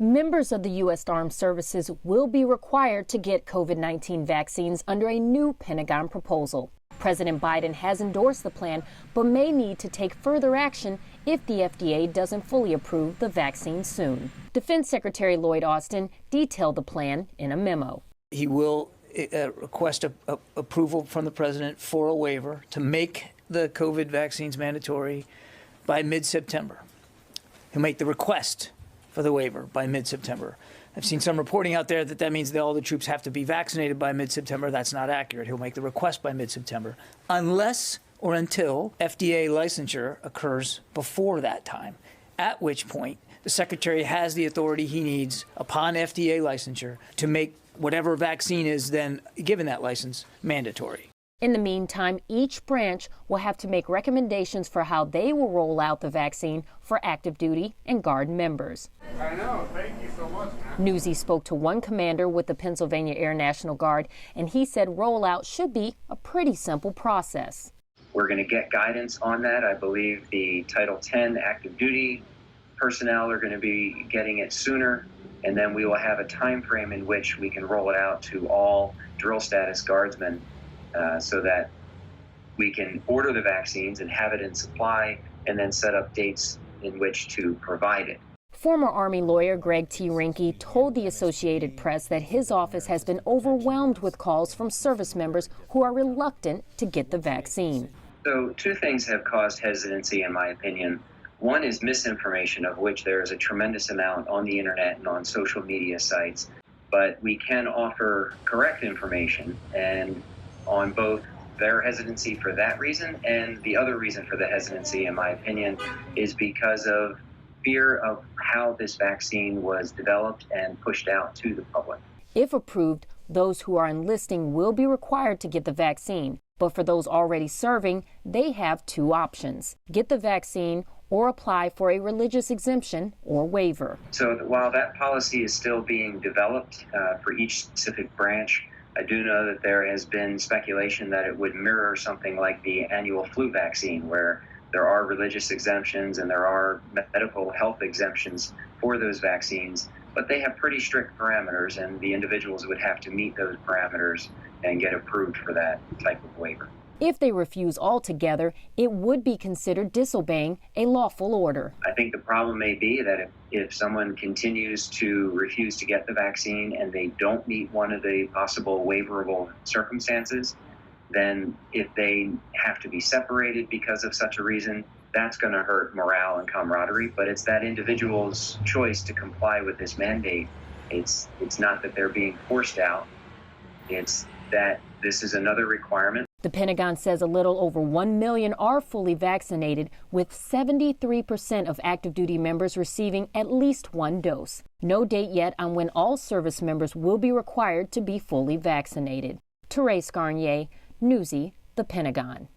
Members of the U.S. Armed Services will be required to get COVID-19 vaccines under a new Pentagon proposal. President Biden has endorsed the plan, but may need to take further action if the FDA doesn't fully approve the vaccine soon. Defense Secretary Lloyd Austin detailed the plan in a memo. He will request approval from the president for a waiver to make the COVID vaccines mandatory by mid-September. He'll make the request for the waiver by mid-September. I've seen some reporting out there that means that all the troops have to be vaccinated by mid-September. That's not accurate. He'll make the request by mid-September, unless or until FDA licensure occurs before that time, at which point the Secretary has the authority he needs upon FDA licensure to make whatever vaccine is then given that license mandatory. In the meantime, each branch will have to make recommendations for how they will roll out the vaccine for active duty and Guard members. I know. Thank you so much, man. Newsy spoke to one commander with the Pennsylvania Air National Guard, and he said rollout should be a pretty simple process. We're going to get guidance on that. I believe the Title 10 active duty personnel are going to be getting it sooner, and then we will have a time frame in which we can roll it out to all drill status guardsmen. So that we can order the vaccines and have it in supply and then set up dates in which to provide it. Former Army lawyer Greg T. Rinke told the Associated Press that his office has been overwhelmed with calls from service members who are reluctant to get the vaccine. So two things have caused hesitancy, in my opinion. One is misinformation, of which there is a tremendous amount on the internet and on social media sites. But we can offer correct information, and on both their hesitancy for that reason and the other reason for the hesitancy, in my opinion, is because of fear of how this vaccine was developed and pushed out to the public. If approved, those who are enlisting will be required to get the vaccine. But for those already serving, they have two options: get the vaccine or apply for a religious exemption or waiver. So while that policy is still being developed for each specific branch, I do know that there has been speculation that it would mirror something like the annual flu vaccine, where there are religious exemptions and there are medical health exemptions for those vaccines, but they have pretty strict parameters, and the individuals would have to meet those parameters and get approved for that type of waiver. If they refuse altogether, it would be considered disobeying a lawful order. I think the problem may be that if someone continues to refuse to get the vaccine and they don't meet one of the possible waiverable circumstances, then if they have to be separated because of such a reason, that's going to hurt morale and camaraderie. But it's that individual's choice to comply with this mandate. It's not that they're being forced out. It's that this is another requirement. The Pentagon says a little over 1 million are fully vaccinated, with 73% of active duty members receiving at least one dose. No date yet on when all service members will be required to be fully vaccinated. Therese Garnier, Newsy, The Pentagon.